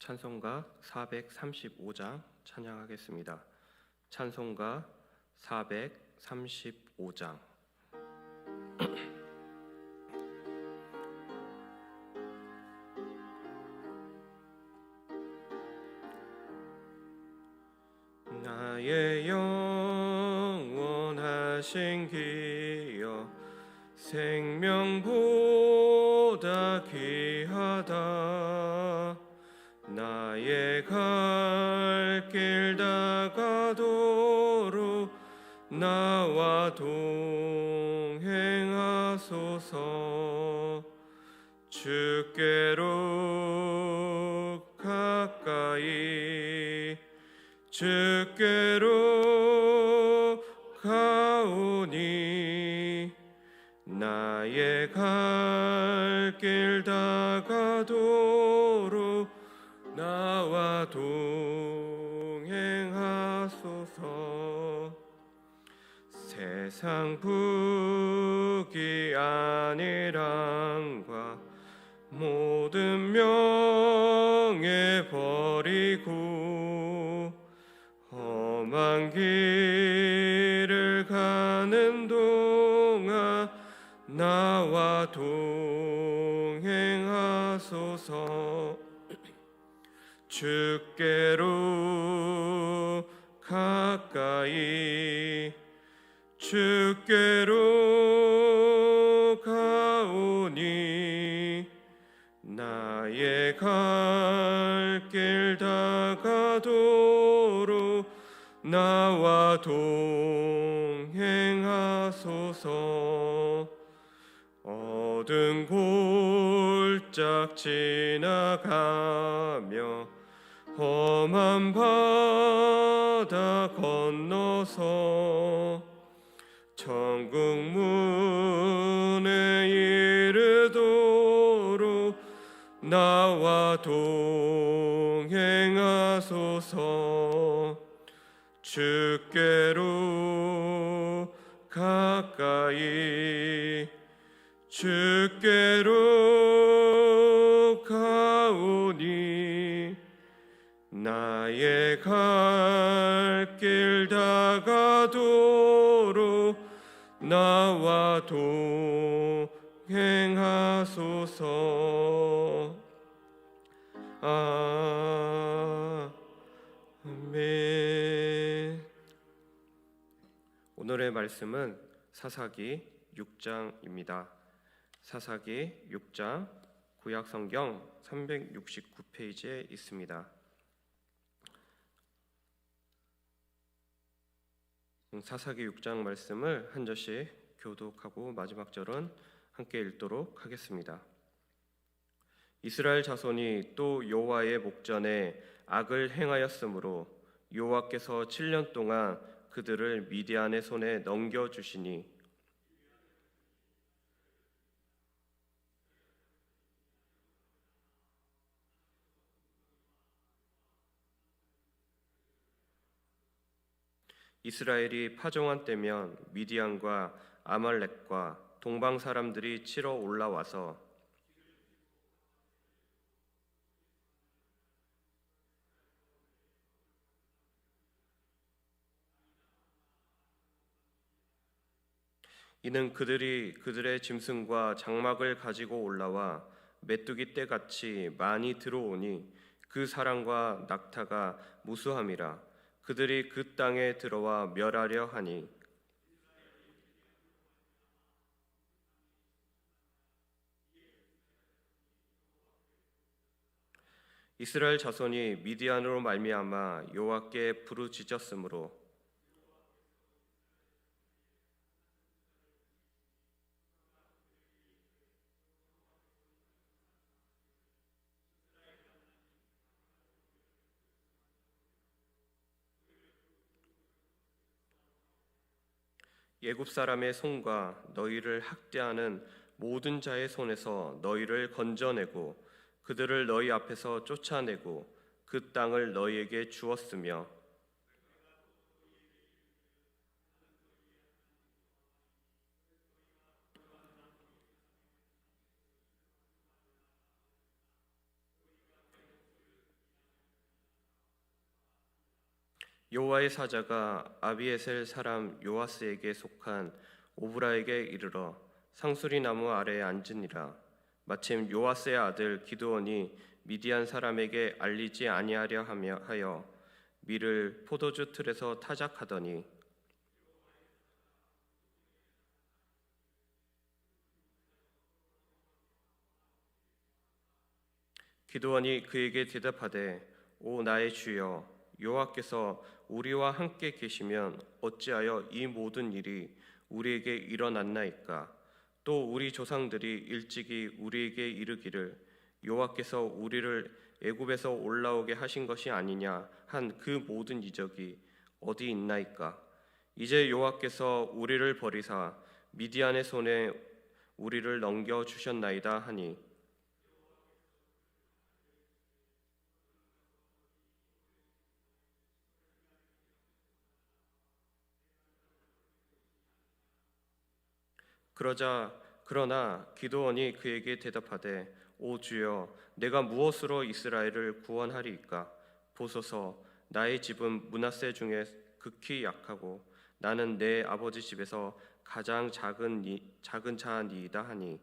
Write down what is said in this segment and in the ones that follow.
찬송가 435장 찬양하겠습니다. 찬송가 435장. 나의 영원하신 기여 생명보다 귀하다. 나의 갈 길 다가도록 나와 동행하소서. 주께로 가까이 주께로 가오니 나의 갈 길 다가도록 나와 동행하소서. 세상 부귀 안일함과 모든 명예 버리고 험한 길을 가는 동안 나와 동행하소서. 주께로 가까이 주께로 가오니 나의 갈 길 다가도록 나와 동행하소서. 어두운 골짝 지나가며 험한 바다 건너서 천국 문에 이르도록 나와 동행하소서. 주께로 가까이 주께로 가오니 나의 갈 길 다가도록 나와 동행하소서. 아멘. 오늘의 말씀은 사사기 6장입니다. 사사기 6장 구약성경 369페이지에 있습니다. 사사기 6장 말씀을 한 절씩 교독하고 마지막 절은 함께 읽도록 하겠습니다. 이스라엘 자손이 또 여호와의 목전에 악을 행하였으므로 여호와께서 7년 동안 그들을 미디안의 손에 넘겨주시니 이스라엘이 파종한 때면 미디안과 아말렉과 동방 사람들이 치러 올라와서 이는 그들이 그들의 짐승과 장막을 가지고 올라와 메뚜기 떼같이 많이 들어오니 그 사랑과 낙타가 무수함이라. 그들이 그 땅에 들어와 멸하려 하니 이스라엘 자손이 미디안으로 말미암아 여호와께 부르짖었으므로 애굽 사람의 손과 너희를 학대하는 모든 자의 손에서 너희를 건져내고 그들을 너희 앞에서 쫓아내고 그 땅을 너희에게 주었으며 여호와의 사자가 아비에셀 사람 요아스에게 속한 오브라에게 이르러 상수리 나무 아래에 앉으니라. 마침 요아스의 아들 기드온이 미디안 사람에게 알리지 아니하려 하여 밀을 포도주 틀에서 타작하더니 기드온이 그에게 대답하되 오 나의 주여 여호와께서 우리와 함께 계시면 어찌하여 이 모든 일이 우리에게 일어났나이까. 또 우리 조상들이 일찍이 우리에게 이르기를 여호와께서 우리를 애굽에서 올라오게 하신 것이 아니냐 한 그 모든 이적이 어디 있나이까. 이제 여호와께서 우리를 버리사 미디안의 손에 우리를 넘겨 주셨나이다 하니 그러나 기드온이 그에게 대답하되 오 주여 내가 무엇으로 이스라엘을 구원하리이까. 보소서 나의 집은 므낫세 중에 극히 약하고 나는 내 아버지 집에서 가장 작은 자니이다 하니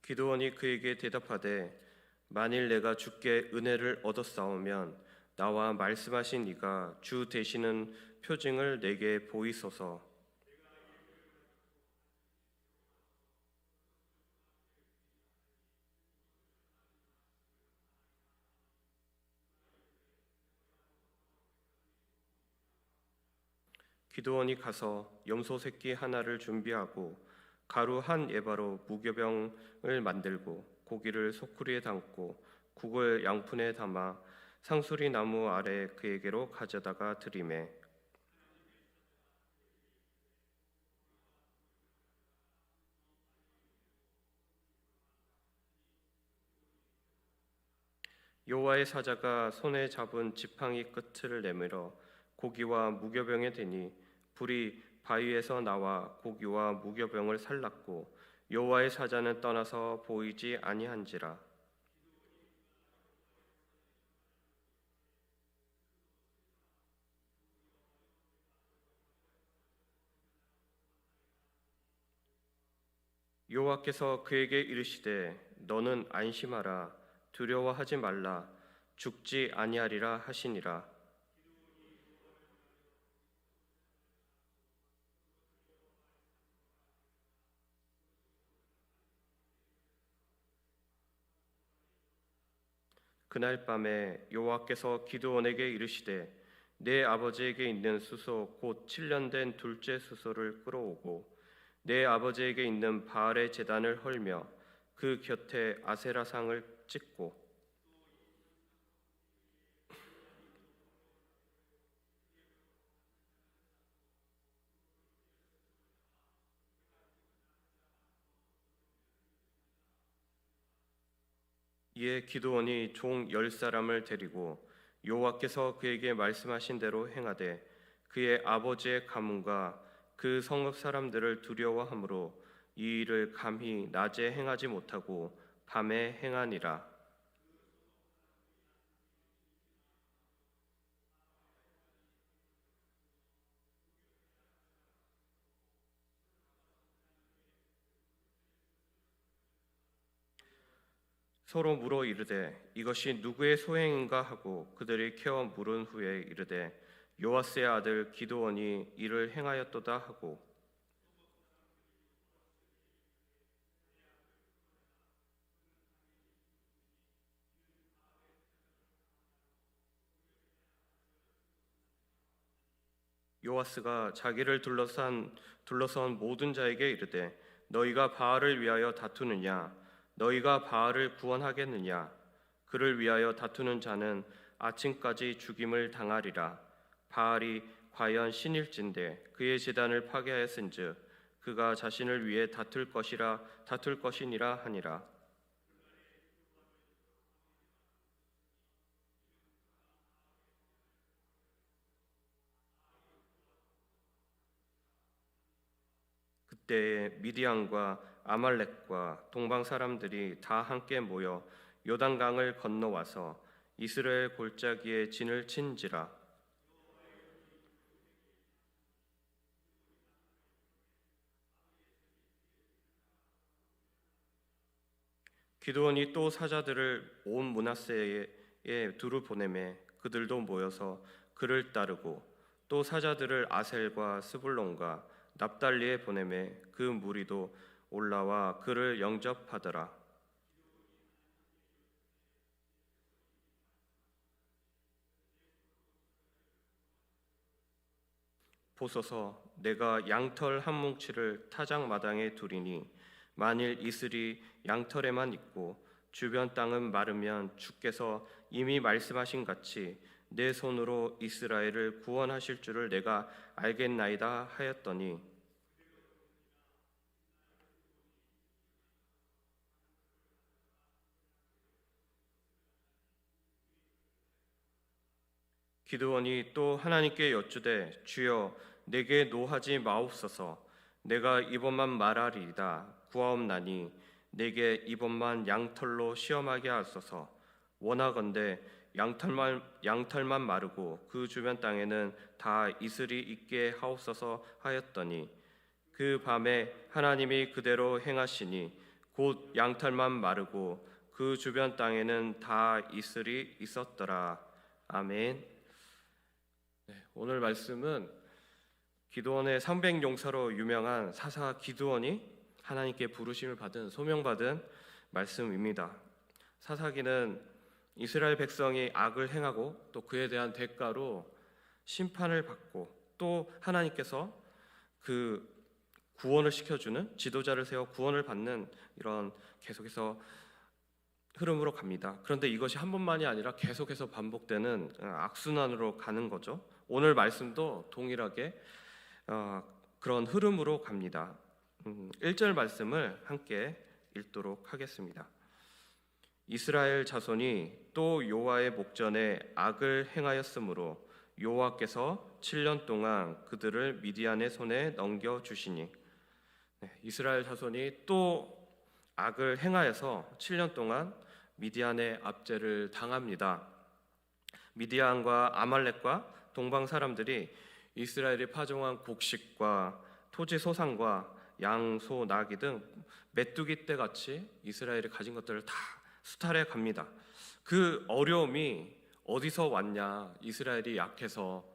기드온이 그에게 대답하되 만일 내가 주께 은혜를 얻었사오면 나와 말씀하신 이가 주 되시는 표징을 내게 보이소서. 기드온이 가서 염소 새끼 하나를 준비하고 가루 한 에바로 무교병을 만들고 고기를 소쿠리에 담고 국을 양푼에 담아 상수리 나무 아래 그에게로 가져다가 드리매 여호와의 사자가 손에 잡은 지팡이 끝을 내밀어 고기와 무교병에 대니 불이 바위에서 나와 고기와 무교병을 살랐고 여호와의 사자는 떠나서 보이지 아니한지라. 여호와께서 그에게 이르시되 너는 안심하라 두려워하지 말라 죽지 아니하리라 하시니라. 그날 밤에 여호와께서 기드온에게 이르시되 내 아버지에게 있는 수소 곧 7년 된 둘째 수소를 끌어오고 내 아버지에게 있는 바알의 제단을 헐며 그 곁에 아세라상을 찍고 이에 기드온이 종 10사람을 데리고 여호와께서 그에게 말씀하신 대로 행하되 그의 아버지의 가문과 그 성읍 사람들을 두려워함으로 이 일을 감히 낮에 행하지 못하고 밤에 행하니라. 서로 물어 이르되 이것이 누구의 소행인가 하고 그들이 캐어 물은 후에 이르되 요아스의 아들 기드온이 이를 행하였도다 하고 요아스가 자기를 둘러선 모든 자에게 이르되 너희가 바알을 위하여 다투느냐 너희가 바알을 구원하겠느냐 그를 위하여 다투는 자는 아침까지 죽임을 당하리라. 바알이 과연 신일진데 그의 제단을 파괴하였은즉 그가 자신을 위해 다툴 것이니라 하니라. 이때에 미디안과 아말렉과 동방 사람들이 다 함께 모여 요단강을 건너와서 이스라엘 골짜기에 진을 친지라. 기드온이 또 사자들을 온 므낫세에 두루 보내매 그들도 모여서 그를 따르고 또 사자들을 아셀과 스불론과 납달리에 보내매 그 무리도 올라와 그를 영접하더라. 보소서, 내가 양털 한 뭉치를 타작 마당에 두리니 만일 이슬이 양털에만 있고 주변 땅은 마르면 주께서 이미 말씀하신 같이 내 손으로 이스라엘을 구원하실 줄을 내가 알겠나이다 하였더니, 기드온이 또 하나님께 여쭈되 주여 내게 노하지 마옵소서. 내가 이번만 말하리이다 구하옵나니 내게 이번만 양털로 시험하게 하소서. 원하건대 양털만 마르고 그 주변 땅에는 다 이슬이 있게 하옵소서 하였더니 그 밤에 하나님이 그대로 행하시니 곧 양털만 마르고 그 주변 땅에는 다 이슬이 있었더라. 아멘. 오늘 말씀은 기드온의 300용사로 유명한 사사 기드온이 하나님께 부르심을 받은 소명받은 말씀입니다. 사사기는 이스라엘 백성이 악을 행하고 또 그에 대한 대가로 심판을 받고 또 하나님께서 그 구원을 시켜주는 지도자를 세워 구원을 받는 이런 계속해서 흐름으로 갑니다. 그런데 이것이 한 번만이 아니라 계속해서 반복되는 악순환으로 가는 거죠. 오늘 말씀도 동일하게 그런 흐름으로 갑니다. 1절 말씀을 함께 읽도록 하겠습니다. 이스라엘 자손이 또 여호와의 목전에 악을 행하였으므로 여호와께서 7년 동안 그들을 미디안의 손에 넘겨주시니, 이스라엘 자손이 또 악을 행하여서 7년 동안 미디안의 압제를 당합니다. 미디안과 아말렉과 동방 사람들이 이스라엘이 파종한 곡식과 토지 소산과 양, 소, 나귀 등 메뚜기 떼 같이 이스라엘이 가진 것들을 다 수탈해 갑니다. 그 어려움이 어디서 왔냐? 이스라엘이 약해서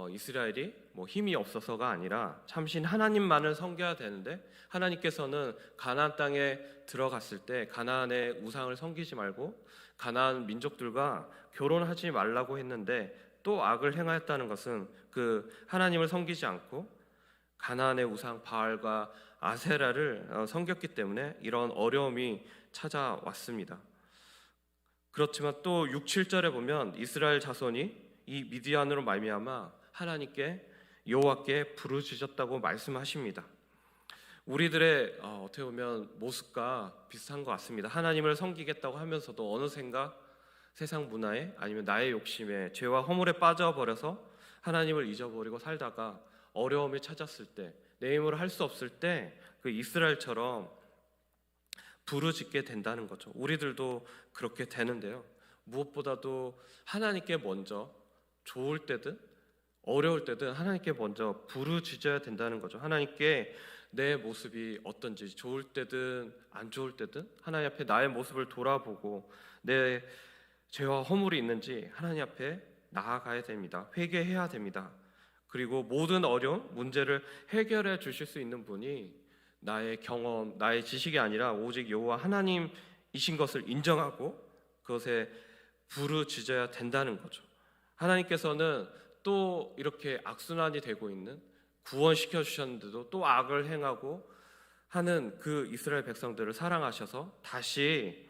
이스라엘이 힘이 없어서가 아니라 참신 하나님만을 섬겨야 되는데 하나님께서는 가나안 땅에 들어갔을 때 가나안의 우상을 섬기지 말고 가나안 민족들과 결혼하지 말라고 했는데 또 악을 행하였다는 것은 그 하나님을 섬기지 않고 가나안의 우상 바알과 아세라를 섬겼기 때문에 이런 어려움이 찾아왔습니다. 그렇지만 또 6, 7절에 보면 이스라엘 자손이 이 미디안으로 말미암아 하나님께 여호와께 부르짖었다고 말씀하십니다. 우리들의 어떻게 보면 모습과 비슷한 것 같습니다. 하나님을 섬기겠다고 하면서도 어느샌가 세상 문화에 아니면 나의 욕심에 죄와 허물에 빠져버려서 하나님을 잊어버리고 살다가 어려움이 찾았을 때 내 힘으로 할 수 없을 때 그 이스라엘처럼 부르짖게 된다는 거죠. 우리들도 그렇게 되는데요. 무엇보다도 하나님께 먼저 좋을 때든 어려울 때든 하나님께 먼저 부르짖어야 된다는 거죠. 하나님께 내 모습이 어떤지 좋을 때든 안 좋을 때든 하나님 앞에 나의 모습을 돌아보고 내 죄와 허물이 있는지 하나님 앞에 나아가야 됩니다. 회개해야 됩니다. 그리고 모든 어려움, 문제를 해결해 주실 수 있는 분이 나의 경험, 나의 지식이 아니라 오직 여호와 하나님이신 것을 인정하고 그것에 부르짖어야 된다는 거죠. 하나님께서는 또 이렇게 악순환이 되고 있는 구원시켜 주셨는데도 또 악을 행하고 하는 그 이스라엘 백성들을 사랑하셔서 다시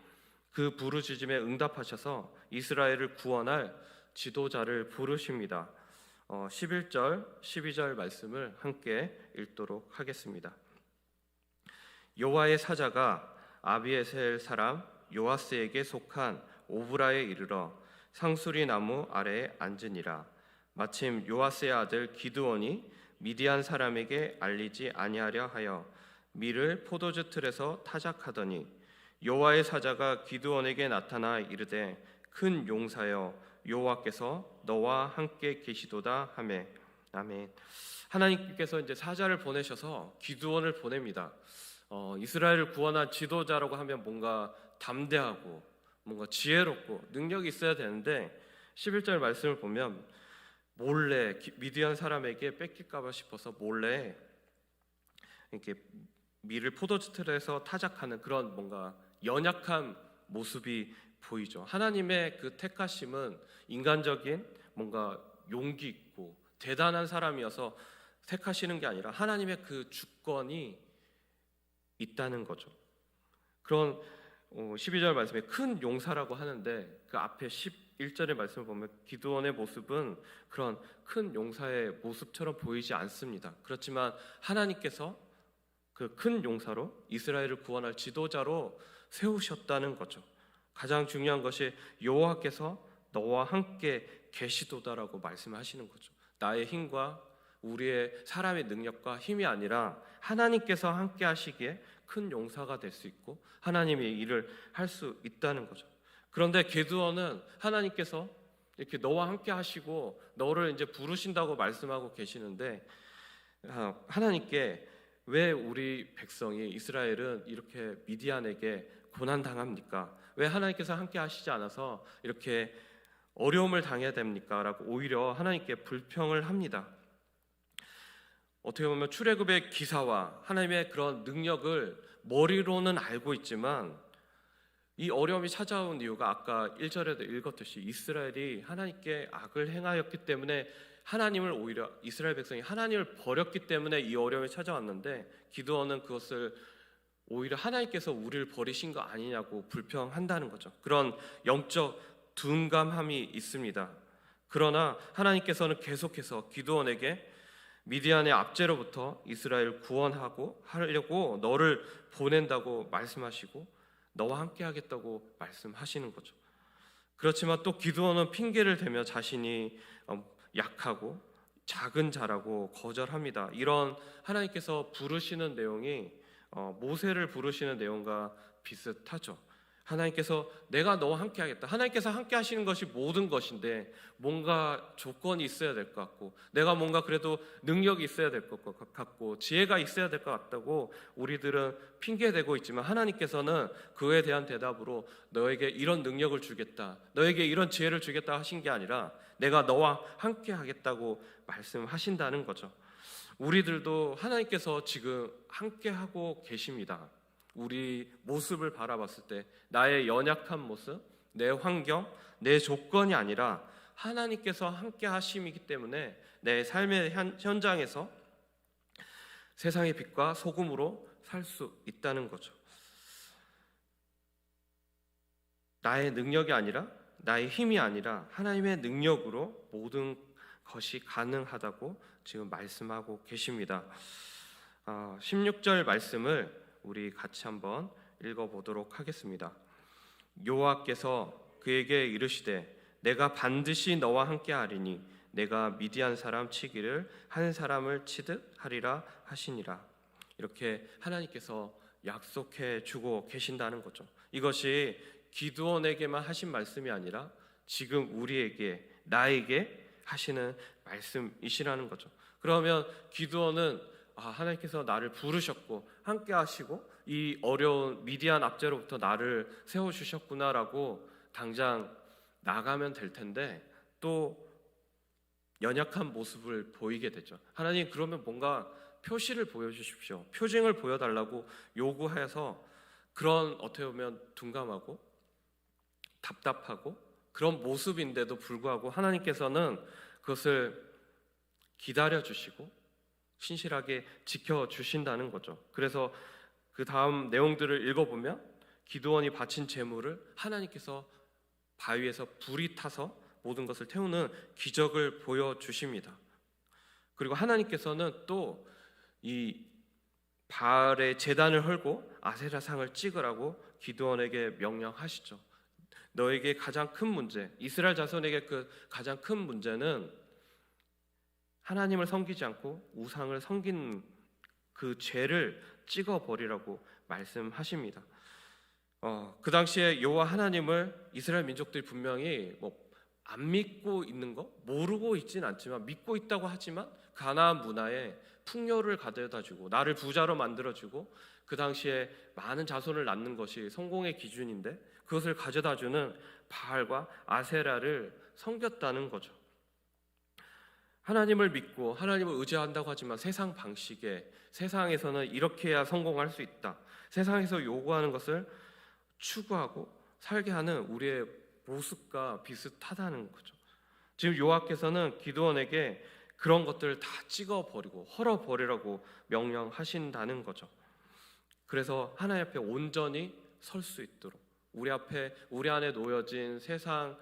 그 부르짖음에 응답하셔서 이스라엘을 구원할 지도자를 부르십니다. 11절, 12절 말씀을 함께 읽도록 하겠습니다. 여호와의 사자가 아비에셀 사람 요아스에게 속한 오브라에 이르러 상수리 나무 아래에 앉으니라. 마침 요아스의 아들 기드온이 미디안 사람에게 알리지 아니하려 하여 밀을 포도주 틀에서 타작하더니 여호와의 사자가 기드온에게 나타나 이르되 큰 용사여 여호와께서 너와 함께 계시도다 하매. 아멘. 하나님께서 이제 사자를 보내셔서 기드온을 보냅니다. 이스라엘을 구원한 지도자라고 하면 뭔가 담대하고 뭔가 지혜롭고 능력이 있어야 되는데 11절 말씀을 보면 몰래 미디안 사람에게 뺏길까봐 싶어서 몰래 이렇게 밀을 포도주 틀에서 타작하는 그런 뭔가 연약한 모습이 보이죠. 하나님의 그 택하심은 인간적인 뭔가 용기 있고 대단한 사람이어서 택하시는 게 아니라 하나님의 그 주권이 있다는 거죠. 그런 12절 말씀에 큰 용사라고 하는데 그 앞에 11절의 말씀을 보면 기드온의 모습은 그런 큰 용사의 모습처럼 보이지 않습니다. 그렇지만 하나님께서 그 큰 용사로 이스라엘을 구원할 지도자로 세우셨다는 거죠. 가장 중요한 것이 여호와께서 너와 함께 계시도다라고 말씀하시는 거죠. 나의 힘과 우리의 사람의 능력과 힘이 아니라 하나님께서 함께 하시기에 큰 용사가 될 수 있고 하나님의 일을 할 수 있다는 거죠. 그런데 기드온은 하나님께서 이렇게 너와 함께 하시고 너를 이제 부르신다고 말씀하고 계시는데 하나님께 왜 우리 백성이 이스라엘은 이렇게 미디안에게 고난당합니까? 왜 하나님께서 함께 하시지 않아서 이렇게 어려움을 당해야 됩니까? 라고 오히려 하나님께 불평을 합니다. 어떻게 보면 출애굽의 기사와 하나님의 그런 능력을 머리로는 알고 있지만 이 어려움이 찾아온 이유가 아까 1절에도 읽었듯이 이스라엘이 하나님께 악을 행하였기 때문에 하나님을 오히려 이스라엘 백성이 하나님을 버렸기 때문에 이 어려움이 찾아왔는데 기드온은 그것을 오히려 하나님께서 우리를 버리신 거 아니냐고 불평한다는 거죠. 그런 영적 둔감함이 있습니다. 그러나 하나님께서는 계속해서 기드온에게 미디안의 압제로부터 이스라엘을 구원하고 하려고 너를 보낸다고 말씀하시고 너와 함께 하겠다고 말씀하시는 거죠. 그렇지만 또 기드온은 핑계를 대며 자신이 약하고 작은 자라고 거절합니다. 이런 하나님께서 부르시는 내용이 모세를 부르시는 내용과 비슷하죠. 하나님께서 내가 너와 함께 하겠다. 하나님께서 함께 하시는 것이 모든 것인데 뭔가 조건이 있어야 될 것 같고 내가 뭔가 그래도 능력이 있어야 될 것 같고 지혜가 있어야 될 것 같다고 우리들은 핑계대고 있지만 하나님께서는 그에 대한 대답으로 너에게 이런 능력을 주겠다. 너에게 이런 지혜를 주겠다 하신 게 아니라 내가 너와 함께 하겠다고 말씀하신다는 거죠. 우리들도 하나님께서 지금 함께 하고 계십니다. 우리 모습을 바라봤을 때 나의 연약한 모습, 내 환경, 내 조건이 아니라 하나님께서 함께 하심이기 때문에 내 삶의 현장에서 세상의 빛과 소금으로 살 수 있다는 거죠. 나의 능력이 아니라 나의 힘이 아니라 하나님의 능력으로 모든 것이 가능하다고 지금 말씀하고 계십니다. 16절 말씀을 우리 같이 한번 읽어보도록 하겠습니다. 여호와께서 그에게 이르시되 내가 반드시 너와 함께 하리니 내가 미디안 사람 치기를 한 사람을 치듯 하리라 하시니라. 이렇게 하나님께서 약속해 주고 계신다는 거죠. 이것이 기드온에게만 하신 말씀이 아니라 지금 우리에게 나에게 하시는 말씀이시라는 거죠. 그러면 기드온은 하나님께서 나를 부르셨고 함께 하시고 이 어려운 미디안 압제로부터 나를 세워주셨구나라고 당장 나가면 될 텐데 또 연약한 모습을 보이게 되죠. 하나님 그러면 뭔가 표시를 보여주십시오. 표징을 보여달라고 요구해서 그런 어떻게 보면 둔감하고 답답하고 그런 모습인데도 불구하고 하나님께서는 그것을 기다려주시고 신실하게 지켜주신다는 거죠. 그래서 그 다음 내용들을 읽어보면 기드온이 바친 제물을 하나님께서 바위에서 불이 타서 모든 것을 태우는 기적을 보여주십니다. 그리고 하나님께서는 또 이 바알의 제단을 헐고 아세라상을 찍으라고 기드온에게 명령하시죠. 너에게 가장 큰 문제, 이스라엘 자손에게 그 가장 큰 문제는 하나님을 섬기지 않고 우상을 섬긴 그 죄를 찍어버리라고 말씀하십니다. 그 당시에 여호와 하나님을 이스라엘 민족들이 분명히 안 믿고 있는 거, 모르고 있진 않지만 믿고 있다고 하지만 가나안 문화에 풍요를 가져다주고 나를 부자로 만들어주고 그 당시에 많은 자손을 낳는 것이 성공의 기준인데 그것을 가져다주는 바알과 아세라를 섬겼다는 거죠. 하나님을 믿고 하나님을 의지한다고 하지만 세상 방식에, 세상에서는 이렇게 해야 성공할 수 있다, 세상에서 요구하는 것을 추구하고 살게 하는 우리의 모습과 비슷하다는 거죠. 지금 여호와께서는 기드온에게 그런 것들을 다 찍어버리고 헐어버리라고 명령하신다는 거죠. 그래서 하나님 앞에 온전히 설 수 있도록 우리 안에 놓여진 세상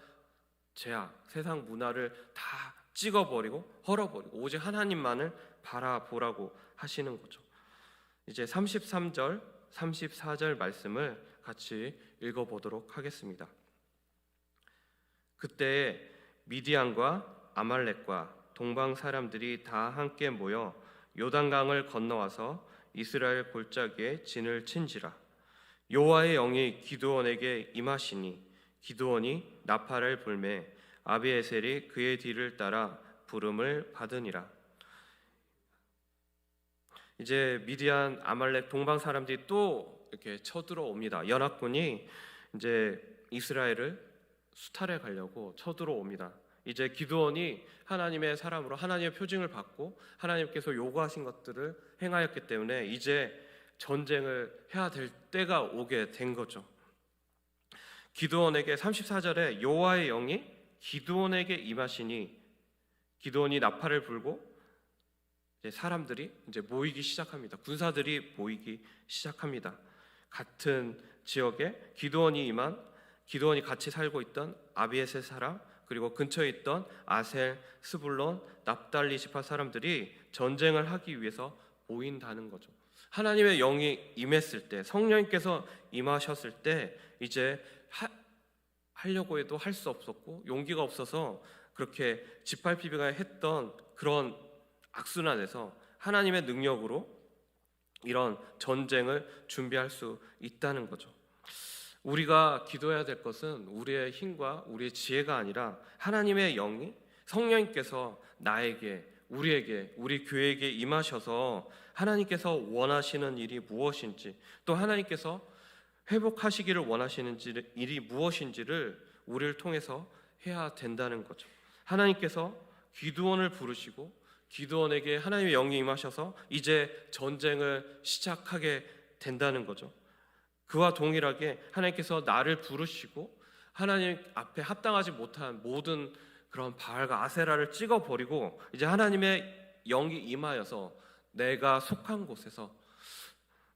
죄악, 세상 문화를 다 찍어버리고 헐어버리고 오직 하나님만을 바라보라고 하시는 거죠. 이제 33절, 34절 말씀을 같이 읽어보도록 하겠습니다. 그때 미디안과 아말렉과 동방 사람들이 다 함께 모여 요단강을 건너와서 이스라엘 골짜기에 진을 친지라. 여호와의 영이 기드온에게 임하시니 기드온이 나팔을 불매 아비에셀이 그의 뒤를 따라 부름을 받으니라. 이제 미디안, 아말렉, 동방 사람들이 또 이렇게 쳐들어옵니다. 연합군이 이제 이스라엘을 수탈해 가려고 쳐들어옵니다. 이제 기드온이 하나님의 사람으로 하나님의 표징을 받고 하나님께서 요구하신 것들을 행하였기 때문에 이제 전쟁을 해야 될 때가 오게 된 거죠. 기드온에게 34절에 여호와의 영이 기드온에게 임하시니 기드온이 나팔을 불고 이제 사람들이 이제 모이기 시작합니다. 군사들이 모이기 시작합니다. 같은 지역에 기드온이 같이 살고 있던 아비에셀 사람, 그리고 근처에 있던 아셀, 스불론, 납달리 지파 사람들이 전쟁을 하기 위해서 모인다는 거죠. 하나님의 영이 임했을 때, 성령님께서 임하셨을 때 이제 하려고 해도 할 수 없었고 용기가 없어서 그렇게 짓밟히기가 했던 그런 악순환에서 하나님의 능력으로 이런 전쟁을 준비할 수 있다는 거죠. 우리가 기도해야 될 것은 우리의 힘과 우리의 지혜가 아니라 하나님의 영이, 성령님께서 나에게, 우리에게, 우리 교회에게 임하셔서 하나님께서 원하시는 일이 무엇인지, 또 하나님께서 회복하시기를 원하시는 일이 무엇인지를 우리를 통해서 해야 된다는 거죠. 하나님께서 기드온을 부르시고 기드온에게 하나님의 영이 임하셔서 이제 전쟁을 시작하게 된다는 거죠. 그와 동일하게 하나님께서 나를 부르시고 하나님 앞에 합당하지 못한 모든 그런 바알과 아세라를 찍어버리고 이제 하나님의 영이 임하여서 내가 속한 곳에서,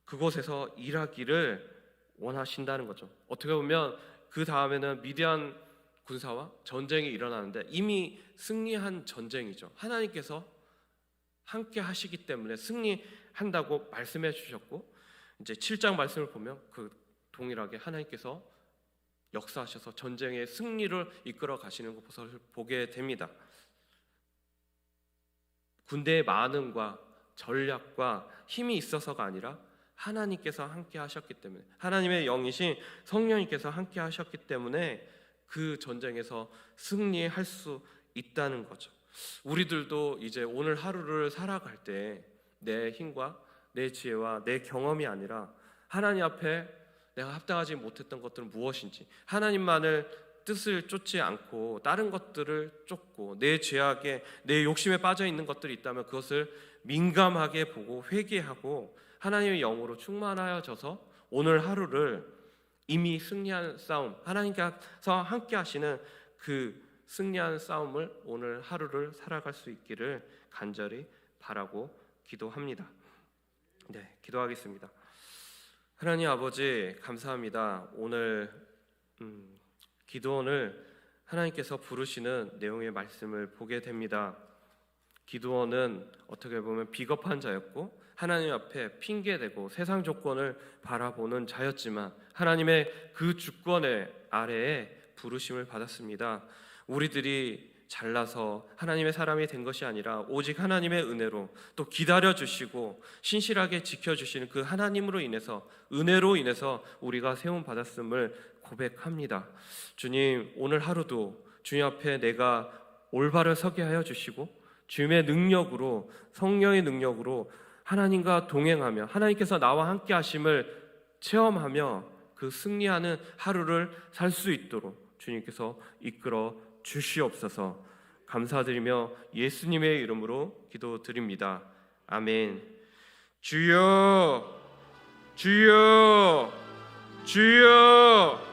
그곳에서 일하기를 원하신다는 거죠. 어떻게 보면 그 다음에는 미디안 군사와 전쟁이 일어나는데 이미 승리한 전쟁이죠. 하나님께서 함께 하시기 때문에 승리한다고 말씀해 주셨고, 이제 7장 말씀을 보면 그 동일하게 하나님께서 역사하셔서 전쟁의 승리를 이끌어 가시는 것을 보게 됩니다. 군대의 많음과 전략과 힘이 있어서가 아니라 하나님께서 함께 하셨기 때문에, 하나님의 영이신 성령님께서 함께 하셨기 때문에 그 전쟁에서 승리할 수 있다는 거죠. 우리들도 이제 오늘 하루를 살아갈 때 내 힘과 내 지혜와 내 경험이 아니라 하나님 앞에 내가 합당하지 못했던 것들은 무엇인지, 하나님만을 뜻을 쫓지 않고 다른 것들을 쫓고 내 죄악에, 내 욕심에 빠져 있는 것들이 있다면 그것을 민감하게 보고 회개하고 하나님의 영으로 충만하여져서 오늘 하루를 이미 승리한 싸움, 하나님께서 함께 하시는 그 승리한 싸움을 오늘 하루를 살아갈 수 있기를 간절히 바라고 기도합니다. 네, 기도하겠습니다. 하나님 아버지 감사합니다. 오늘 기드온을 하나님께서 부르시는 내용의 말씀을 보게 됩니다. 기드온은 어떻게 보면 비겁한 자였고 하나님 앞에 핑계대고 세상 조건을 바라보는 자였지만 하나님의 그 주권의 아래에 부르심을 받았습니다. 우리들이 잘나서 하나님의 사람이 된 것이 아니라 오직 하나님의 은혜로 또 기다려주시고 신실하게 지켜주시는 그 하나님으로 인해서, 은혜로 인해서 우리가 세움 받았음을 고백합니다. 주님, 오늘 하루도 주님 앞에 내가 올바로 서게 하여 주시고 주님의 능력으로, 성령의 능력으로 하나님과 동행하며 하나님께서 나와 함께 하심을 체험하며 그 승리하는 하루를 살 수 있도록 주님께서 이끌어 주시옵소서. 감사드리며 예수님의 이름으로 기도드립니다. 아멘. 주여, 주여, 주여.